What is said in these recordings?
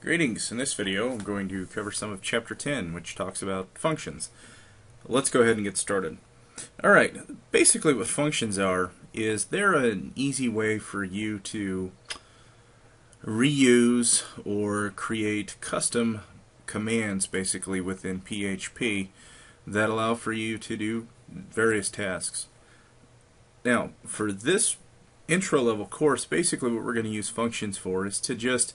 Greetings. In this video I'm going to cover some of Chapter 10, which talks about functions. Let's go ahead and get started. Alright, basically what functions are is they're an easy way for you to reuse or create custom commands basically within PHP that allow for you to do various tasks. Now, for this intro level course, basically what we're going to use functions for is to just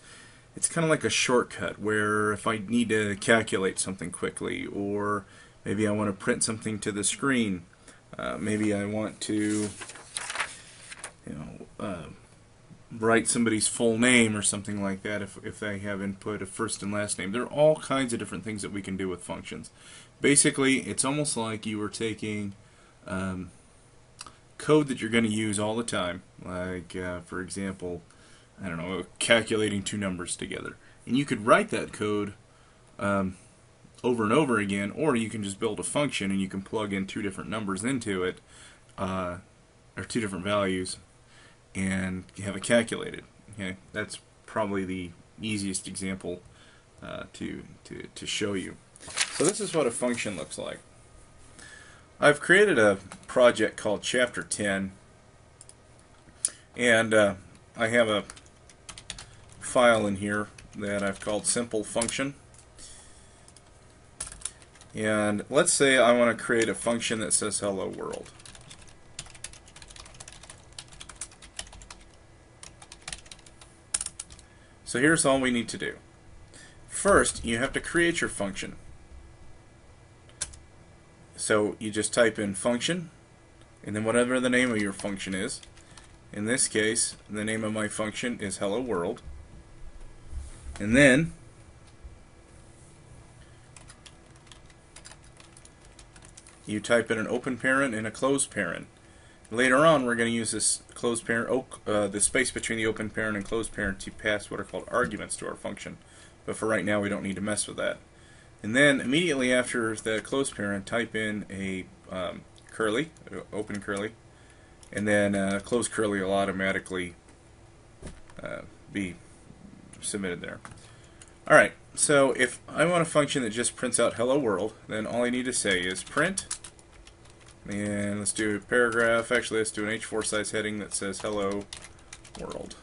it's kind of like a shortcut where if I need to calculate something quickly, or maybe I want to print something to the screen, maybe I want to write somebody's full name or something like that if they have input a first and last name. There are all kinds of different things that we can do with functions. Basically, it's almost like you were taking code that you're going to use all the time, like for example, I don't know, calculating two numbers together. And you could write that code over and over again, or you can just build a function and you can plug in two different numbers into it, or two different values, and have it calculated. Okay, that's probably the easiest example to show you. So this is what a function looks like. I've created a project called Chapter 10, and I have a file in here that I've called simple function. And let's say I want to create a function that says hello world. So here's all we need to do. First, you have to create your function. So you just type in function, and then whatever the name of your function is. In this case, the name of my function is hello world. And then you type in an open parent and a closed parent. Later on, we're going to use this closed parent, the space between the open parent and closed parent, to pass what are called arguments to our function. But for right now, we don't need to mess with that. And then immediately after the closed parent, type in a curly, open curly, and then closed curly will automatically be submitted there. Alright, so if I want a function that just prints out hello world, then all I need to say is print, and let's do a paragraph, actually let's do an H4 size heading that says hello world.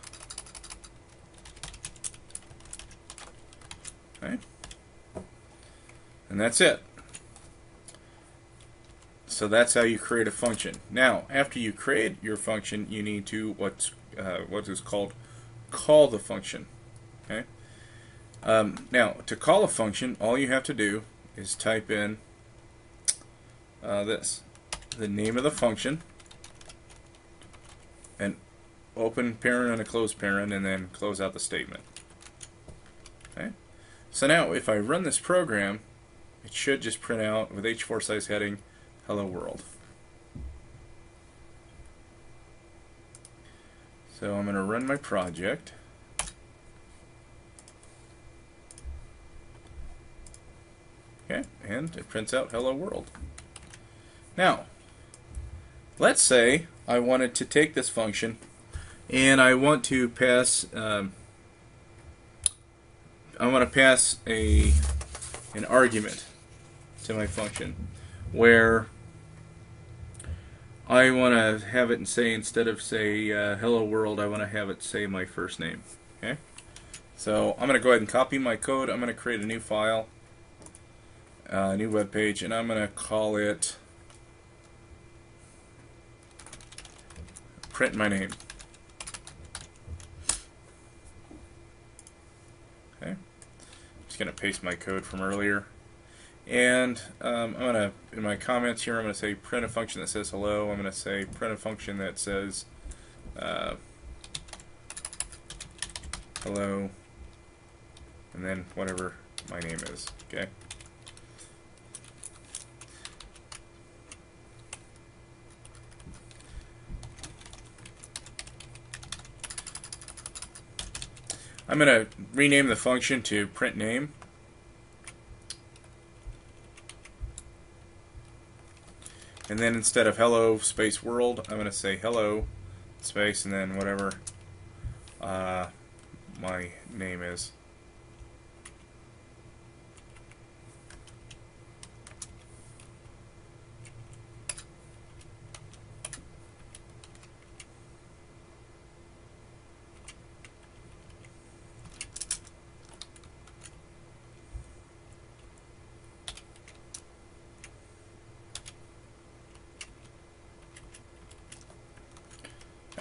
Okay, and that's it. So that's how you create a function. Now, after you create your function, you need to what is called call the function. Okay. Now, to call a function, all you have to do is type in the name of the function, an open parent and a closed parent, and then close out the statement. Okay. So now, if I run this program, it should just print out with H4 size heading, hello world. So I'm going to run my project. Okay, and it prints out hello world. Now, let's say I wanted to take this function and I want to pass an argument to my function where I want to have it say, instead of say hello world, I want to have it say my first name. Okay, so I'm going to go ahead and copy my code. I'm going to create a new file, a new web page, and I'm going to call it print my name. Okay, I'm just going to paste my code from earlier, and I'm going to, in my comments here, I'm going to say print a function that says hello. I'm going to say print a function that says hello, and then whatever my name is. Okay. I'm going to rename the function to print name. And then instead of hello space world, I'm going to say hello space and then whatever my name is.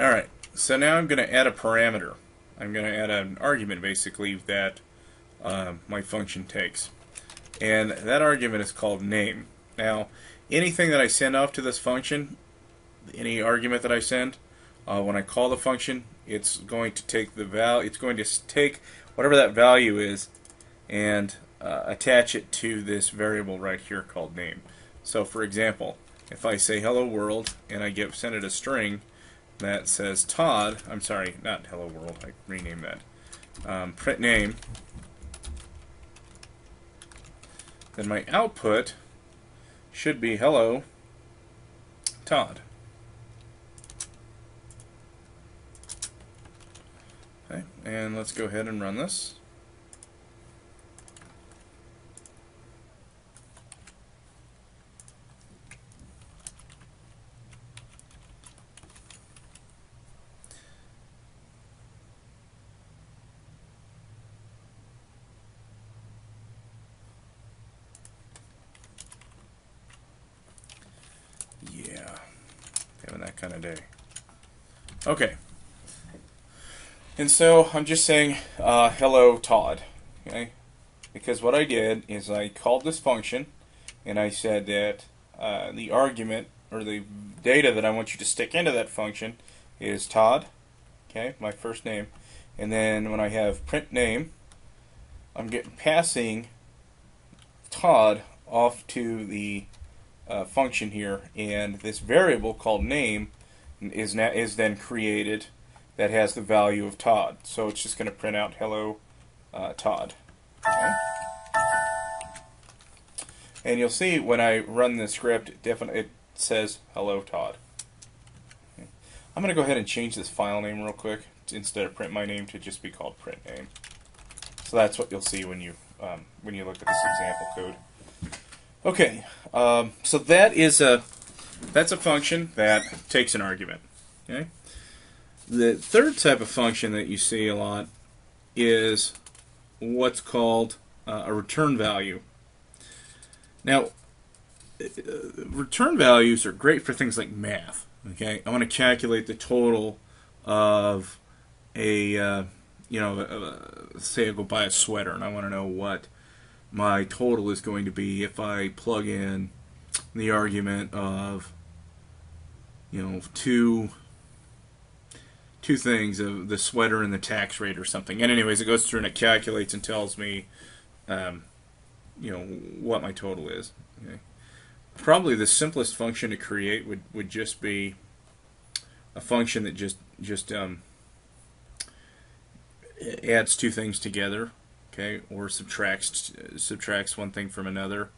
Alright, so now I'm going to add a parameter. I'm going to add an argument, basically, that my function takes. And that argument is called name. Now, anything that I send off to this function, any argument that I send, when I call the function, it's going to take the value. It's going to take whatever that value is and attach it to this variable right here called name. So, for example, if I say hello world and I send it a string that says Todd, I'm sorry, not hello world. I renamed that. Print name. Then my output should be hello Todd. Okay, and let's go ahead and run this. Yeah, having that kind of day. Okay. And so I'm just saying hello Todd, okay? Because what I did is I called this function and I said that the argument or the data that I want you to stick into that function is Todd, okay, my first name. And then when I have print name, I'm passing Todd off to the function here, and this variable called name is then created that has the value of Todd. So it's just going to print out hello Todd. Okay. And you'll see when I run the script, it says hello Todd. Okay. I'm going to go ahead and change this file name real quick instead of print my name to just be called print name. So that's what you'll see when you look at this example code. Okay, so that's a function that takes an argument. Okay. The third type of function that you see a lot is what's called a return value. Now, return values are great for things like math. Okay, I want to calculate the total of a say I go buy a sweater and I want to know what my total is going to be if I plug in the argument of two things, of the sweater and the tax rate or something. And anyways, it goes through and it calculates and tells me what my total is. Okay. Probably the simplest function to create would just be a function that just adds two things together, okay, or subtracts one thing from another.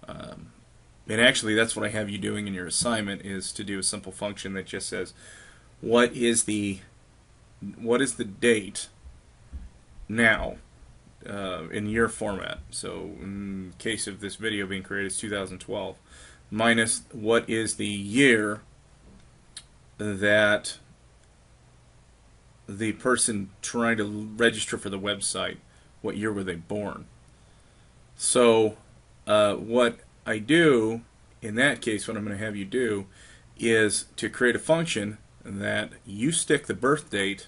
And actually, that's what I have you doing in your assignment, is to do a simple function that just says what is the date now in year format. So in case of this video being created, it's 2012 minus what is the year that the person trying to register for the website, what year were they born. So what I do in that case, what I'm going to have you do is to create a function that you stick the birth date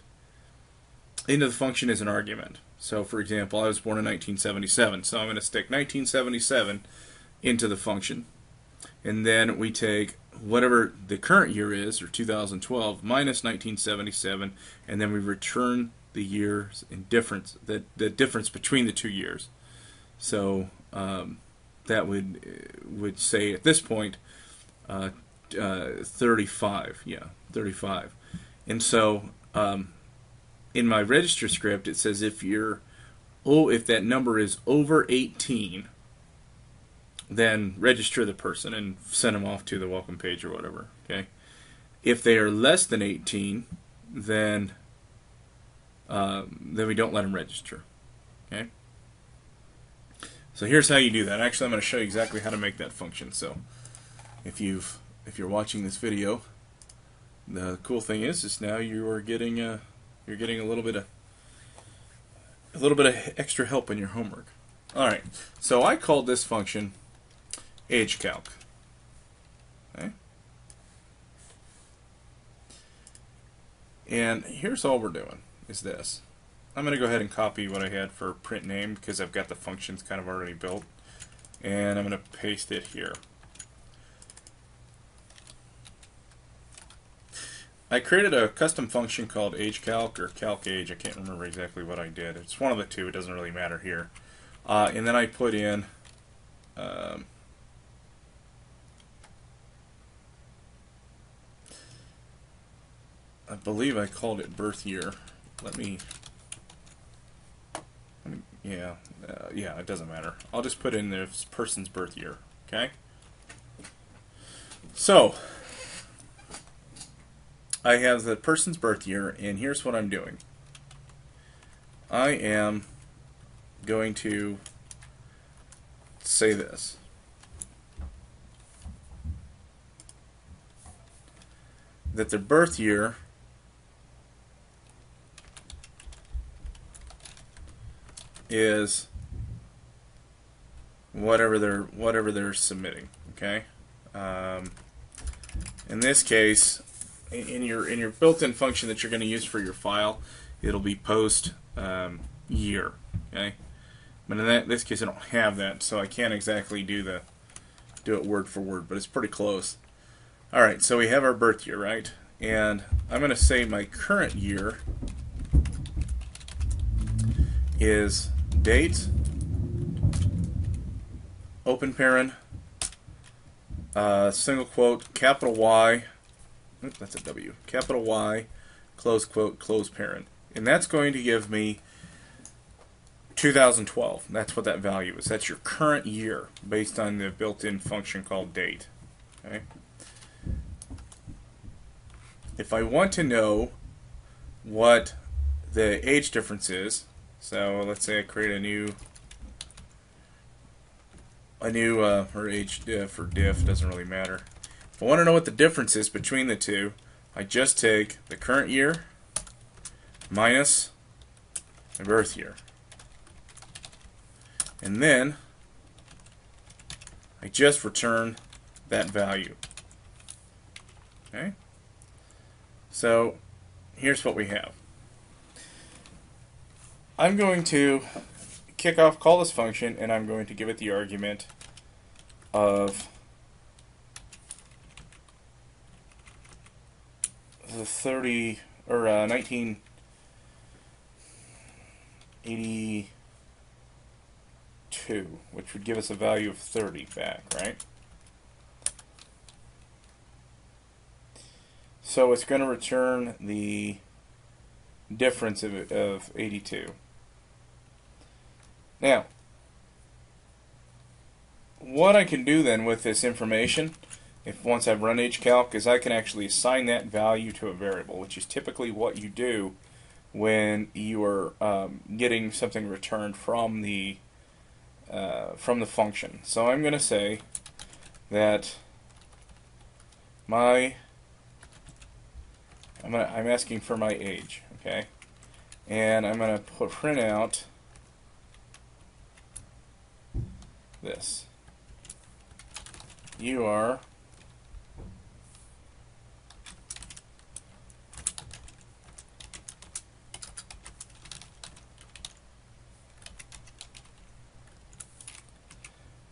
into the function as an argument. So for example, I was born in 1977, so I'm going to stick 1977 into the function, and then we take whatever the current year is, or 2012, minus 1977, and then we return the years in difference, the difference between the two years. So that would say at this point 35, yeah, 35. And so in my register script it says if that number is over 18, then register the person and send them off to the welcome page or whatever. Okay. If they are less than 18, then we don't let them register. Okay. So here's how you do that. Actually, I'm going to show you exactly how to make that function. So if you're watching this video, the cool thing is now you're getting a little bit of extra help in your homework. All right. So I called this function AgeCalc. Okay. And here's all we're doing is this. I'm going to go ahead and copy what I had for print name because I've got the functions kind of already built. And I'm going to paste it here. I created a custom function called AgeCalc or CalcAge. I can't remember exactly what I did. It's one of the two. It doesn't really matter here. And then I put in I believe I called it birth year. Yeah, it doesn't matter. I'll just put in this person's birth year. Okay. So I have the person's birth year, and here's what I'm doing. I am going to say this. That their birth year is whatever they're submitting. Okay. In this case, in your built-in function that you're going to use for your file, it'll be post year. Okay. But in this case, I don't have that, so I can't exactly do it word for word, but it's pretty close. All right. So we have our birth year, right? And I'm going to say my current year is date, open paren, single quote, capital Y, that's a W, capital Y, close quote, close paren. And that's going to give me 2012. That's what that value is. That's your current year based on the built-in function called date. Okay. If I want to know what the age difference is, so let's say I create a new or age diff or diff, doesn't really matter. If I want to know what the difference is between the two, I just take the current year minus the birth year. And then I just return that value. Okay? So here's what we have. I'm going to call this function, and I'm going to give it the argument of the 1982, which would give us a value of 30 back, right? So it's going to return the difference of 82. Now, what I can do then with this information, once I've run AgeCalc, is I can actually assign that value to a variable, which is typically what you do when you are getting something returned from the function. So I'm going to say that I'm asking for my age, okay, and I'm going to print out this. You are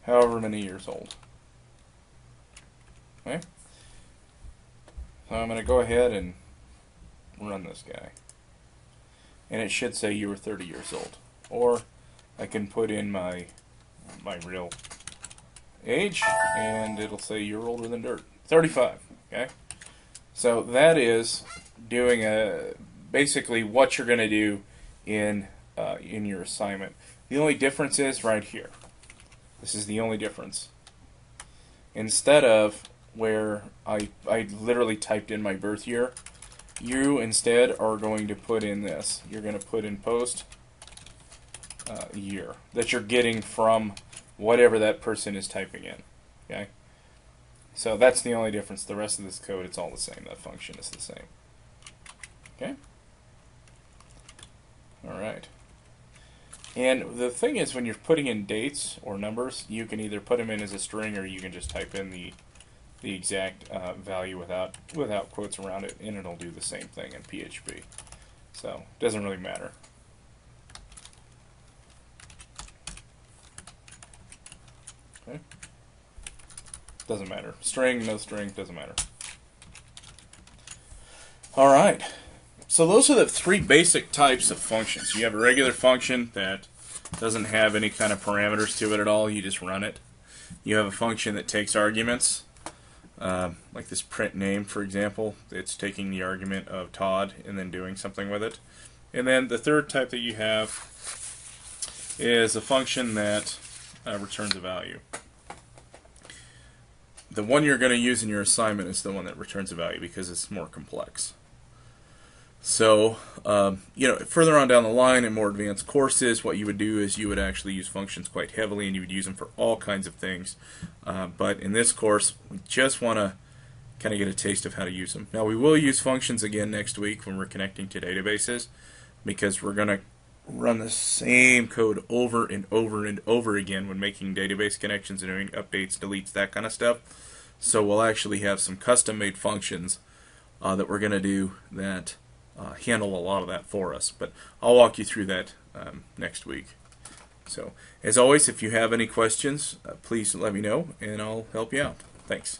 however many years old. Okay? So I'm going to go ahead and run this guy. And it should say you were 30 years old. Or I can put in my real age, and it'll say you're older than dirt. 35. Okay? So that is doing basically what you're going to do in your assignment. The only difference is right here. This is the only difference. Instead of where I literally typed in my birth year, you instead are going to put in this. You're going to put in post year that you're getting from whatever that person is typing in. Okay? So that's the only difference. The rest of this code, it's all the same. That function is the same. Okay? Alright. And the thing is, when you're putting in dates or numbers, you can either put them in as a string or you can just type in the the exact value without quotes around it, and it'll do the same thing in PHP. So it doesn't really matter. Okay. Doesn't matter. String, no string, doesn't matter. Alright. So those are the three basic types of functions. You have a regular function that doesn't have any kind of parameters to it at all. You just run it. You have a function that takes arguments, like this print name, for example. It's taking the argument of Todd and then doing something with it. And then the third type that you have is a function that returns a value. The one you're going to use in your assignment is the one that returns a value because it's more complex. So, further on down the line in more advanced courses, what you would do is you would actually use functions quite heavily, and you would use them for all kinds of things. But in this course, we just want to kind of get a taste of how to use them. Now, we will use functions again next week when we're connecting to databases, because we're going to run the same code over and over and over again when making database connections and doing updates, deletes, that kind of stuff. So we'll actually have some custom-made functions that we're going to do that handle a lot of that for us. But I'll walk you through that next week. So, as always, if you have any questions, please let me know, and I'll help you out. Thanks.